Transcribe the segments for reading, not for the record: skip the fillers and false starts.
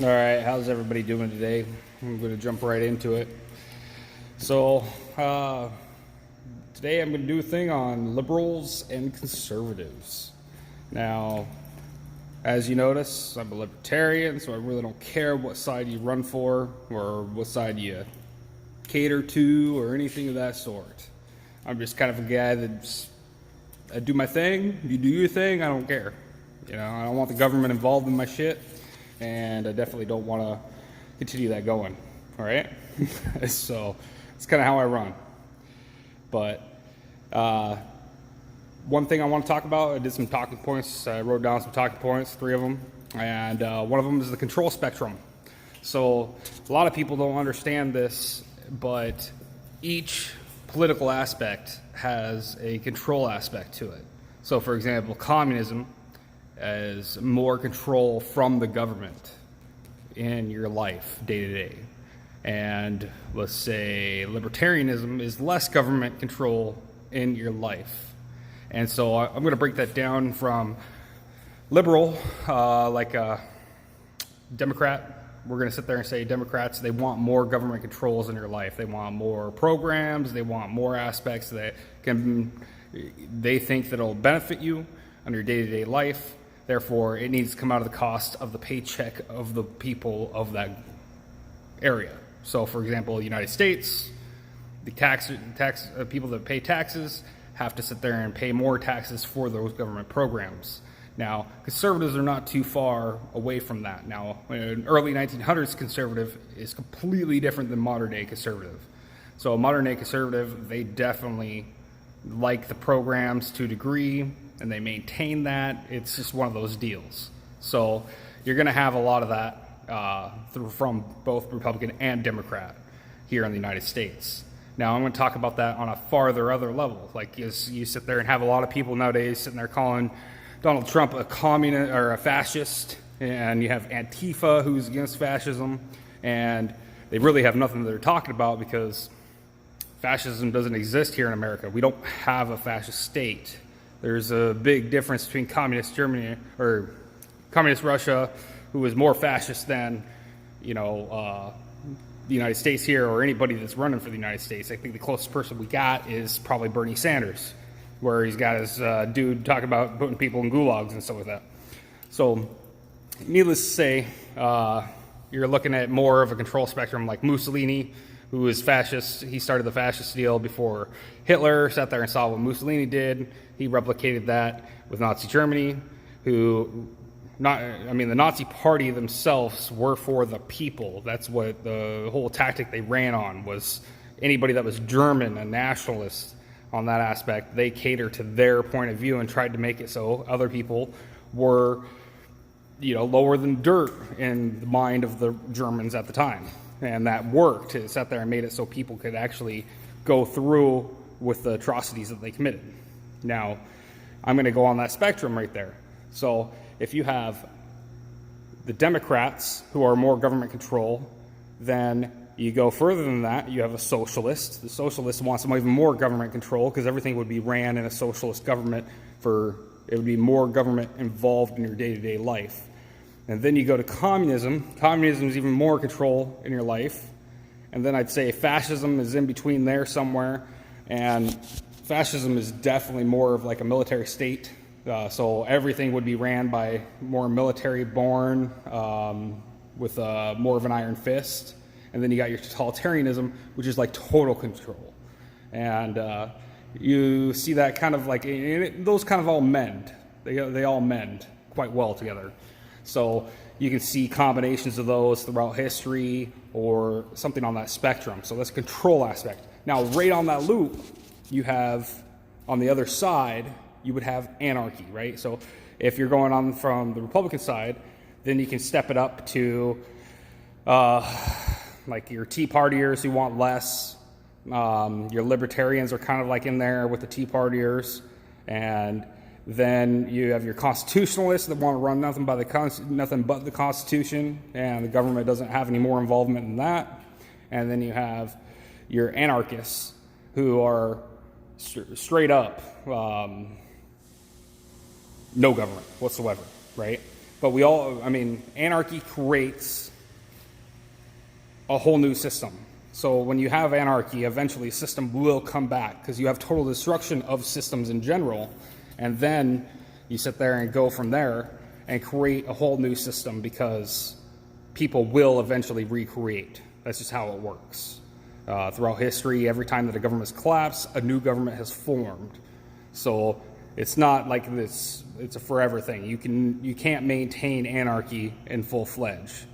All right, how's everybody doing today? I'm going to jump right into it. So, today I'm going to do a thing on liberals and conservatives. Now, as you notice, I'm a libertarian, so I really don't care what side you run for or what side you cater to or anything of that sort. I'm just kind of a guy I do my thing, you do your thing, I don't care. I don't want the government involved in my shit, and I definitely don't want to continue that going. All right? So it's kind of how I run. But one thing I want to talk about, I did some talking points. I wrote down some talking points, 3 of them, and one of them is the control spectrum. So a lot of people don't understand this, but each political aspect has a control aspect to it. So, for example, communism is more control from the government in your life day to day. And let's say libertarianism is less government control in your life. And so I'm going to break that down from liberal, like a Democrat. We're going to sit there and say Democrats, they want more government controls in your life. They want more programs. They want more aspects they think that will benefit you on your day-to-day life. Therefore, it needs to come out of the cost of the paycheck of the people of that area. So, for example, the United States, the people that pay taxes have to sit there and pay more taxes for those government programs. Now, conservatives are not too far away from that. Now, an early 1900s conservative is completely different than modern-day conservative. So a modern-day conservative, they definitely like the programs to a degree, and they maintain that. It's just one of those deals. So you're going to have a lot of that from both Republican and Democrat here in the United States. Now, I'm going to talk about that on a farther other level. Like, you sit there and have a lot of people nowadays sitting there calling Donald Trump a communist or a fascist, and you have Antifa who's against fascism, and they really have nothing that they're talking about because fascism doesn't exist here in America. We don't have a fascist state. There's a big difference between communist Germany or communist Russia, who is more fascist than, the United States here or anybody that's running for the United States. I think the closest person we got is probably Bernie Sanders, where he's got his dude talking about putting people in gulags and stuff like that. So, needless to say, you're looking at more of a control spectrum like Mussolini, who is fascist. He started the fascist deal before Hitler sat there and saw what Mussolini did. He replicated that with Nazi Germany, the Nazi party themselves were for the people. That's what the whole tactic they ran on was. Anybody that was German, a nationalist, on that aspect, they cater to their point of view and tried to make it so other people were, lower than dirt in the mind of the Germans at the time. And that worked. It sat there and made it so people could actually go through with the atrocities that they committed. Now, I'm going to go on that spectrum right there. So if you have the Democrats who are more government control, then you go further than that, you have a socialist. The socialist wants even more government control because everything would be ran in a socialist government. It would be more government involved in your day-to-day life. And then you go to communism. Communism is even more control in your life. And then I'd say fascism is in between there somewhere. And fascism is definitely more of like a military state. So everything would be ran by more military-born with more of an iron fist. And then you got your totalitarianism, which is like total control. And you see that kind of like, those kind of all mend. They all mend quite well together. So you can see combinations of those throughout history or something on that spectrum. So that's a control aspect. Now, right on that loop, you have, on the other side, you would have anarchy, right? So if you're going on from the Republican side, then you can step it up to like your Tea Partiers who want less. Your libertarians are kind of like in there with the Tea Partiers. And then you have your constitutionalists that want to run nothing but the Constitution, and the government doesn't have any more involvement in that. And then you have your anarchists who are straight up no government whatsoever, right? But anarchy creates a whole new system. So when you have anarchy, eventually a system will come back because you have total destruction of systems in general. And then you sit there and go from there and create a whole new system because people will eventually recreate. That's just how it works. Throughout history, every time that a government has collapsed, a new government has formed. So it's not like this, it's a forever thing. You can't maintain anarchy in full-fledged.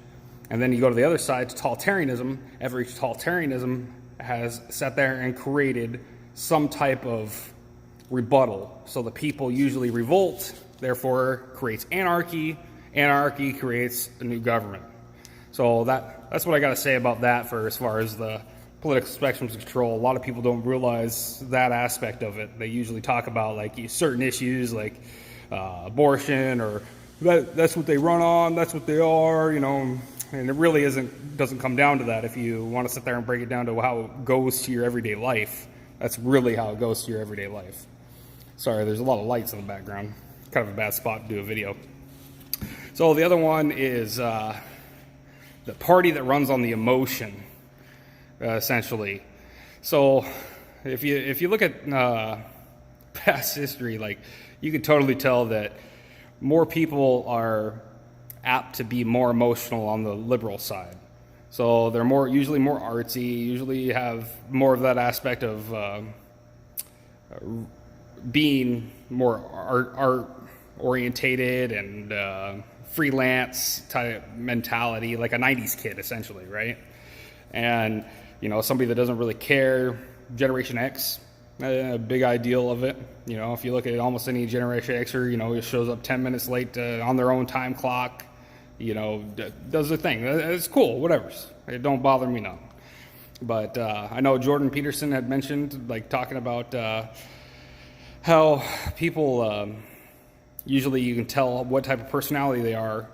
And then you go to the other side, totalitarianism. Every totalitarianism has sat there and created some type of rebuttal. So the people usually revolt, therefore creates anarchy. Anarchy creates a new government. So that's what I got to say about that for as far as the political spectrums of control. A lot of people don't realize that aspect of it. They usually talk about like certain issues like abortion or that's what they run on, that's what they are, and it really doesn't come down to that. If you want to sit there and break it down to how it goes to your everyday life, that's really how it goes to your everyday life. Sorry, there's a lot of lights in the background. Kind of a bad spot to do a video. So the other one is the party that runs on the emotion, essentially. So if you look at past history, like you could totally tell that more people are apt to be more emotional on the liberal side. So they're usually more artsy, usually have more of that aspect of being more art orientated and freelance type mentality, like a 90s kid essentially, right? And somebody that doesn't really care. Generation X, a big ideal of it. If you look at almost any Generation Xer, it shows up 10 minutes late on their own time clock, does the thing. It's cool, whatever. It don't bother me none. But I know Jordan Peterson had mentioned, like, talking about how people, usually you can tell what type of personality they are,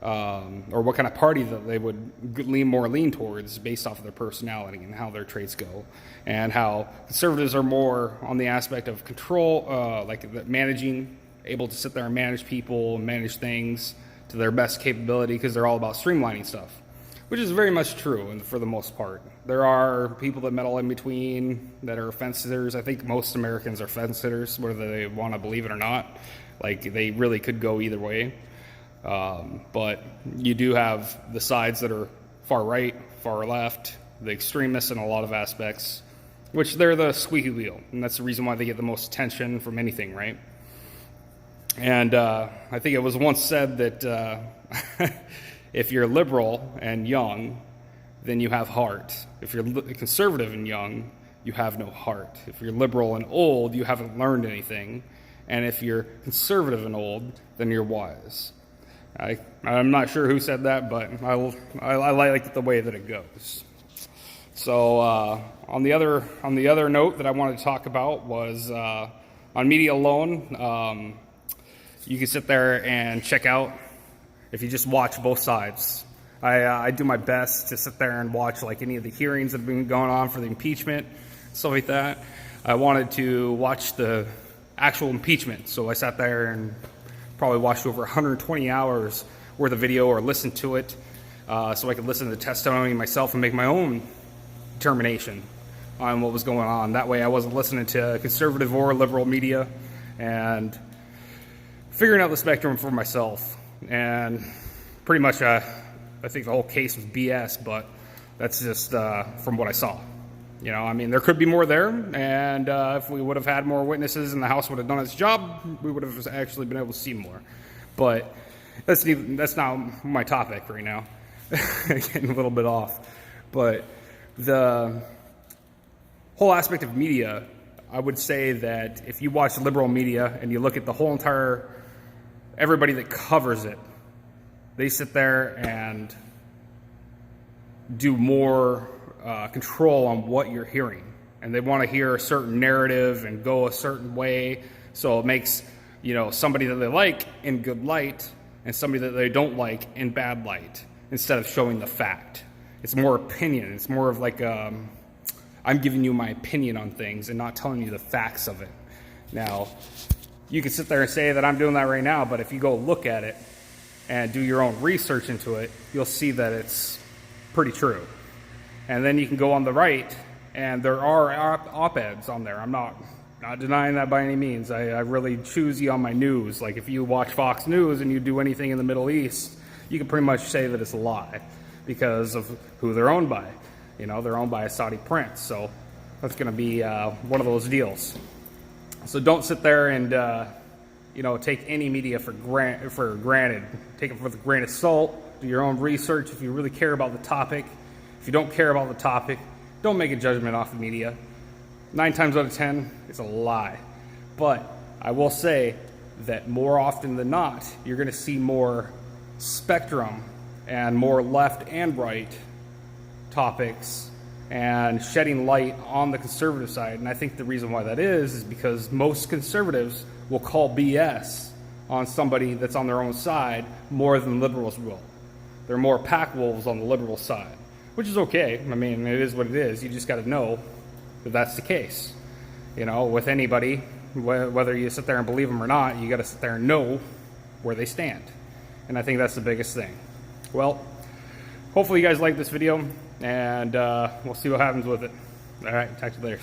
or what kind of party that they would lean towards based off of their personality and how their traits go, and how conservatives are more on the aspect of control, like managing, able to sit there and manage people, manage things to their best capability because they're all about streamlining stuff, which is very much true and for the most part. There are people that meddle in between that are fence sitters. I think most Americans are fence sitters, whether they want to believe it or not. Like, they really could go either way. But you do have the sides that are far right, far left, the extremists in a lot of aspects, which they're the squeaky wheel, and that's the reason why they get the most attention from anything, right? And I think it was once said that if you're liberal and young, then you have heart. If you're conservative and young, you have no heart. If you're liberal and old, you haven't learned anything. And if you're conservative and old, then you're wise. I'm not sure who said that, but I like the way that it goes. So on the other note that I wanted to talk about was on Media Alone. You can sit there and check out, if you just watch both sides. I do my best to sit there and watch like any of the hearings that have been going on for the impeachment, stuff like that. I wanted to watch the actual impeachment, so I sat there and probably watched over 120 hours worth of video or listened to it, so I could listen to the testimony myself and make my own determination on what was going on. That way I wasn't listening to conservative or liberal media and figuring out the spectrum for myself. And pretty much I think the whole case was BS, but that's just from what I saw. There could be more there, and if we would have had more witnesses and the House would have done its job, we would have actually been able to see more. But that's not my topic right now. Getting a little bit off. But the whole aspect of media, I would say that if you watch liberal media and you look at the whole entire, everybody that covers it, they sit there and do more control on what you're hearing, and they want to hear a certain narrative and go a certain way, so it makes somebody that they like in good light and somebody that they don't like in bad light, instead of showing the fact. It's more opinion. It's more of like I'm giving you my opinion on things and not telling you the facts of it. Now, you can sit there and say that I'm doing that right now, but if you go look at it, and do your own research into it, you'll see that it's pretty true. And then you can go on the right, and there are op-eds on there. I'm not denying that by any means. I really choosy on my news. Like if you watch Fox News and you do anything in the Middle East, you can pretty much say that it's a lie because of who they're owned by. You know, they're owned by a Saudi prince, so that's going to be one of those deals. So don't sit there and you know, take any media for granted. Take it with a grain of salt. Do your own research if you really care about the topic. If you don't care about the topic, don't make a judgment off the media. 9 times out of 10, it's a lie. But I will say that more often than not, you're going to see more spectrum and more left and right topics and shedding light on the conservative side. And I think the reason why that is because most conservatives will call BS on somebody that's on their own side more than liberals will. They're more pack wolves on the liberal side, which is okay. I mean, it is what it is. You just got to know that that's the case. You know, with anybody, whether you sit there and believe them or not, you got to sit there and know where they stand. And I think that's the biggest thing. Well, hopefully you guys like this video, and we'll see what happens with it. All right, talk to you later.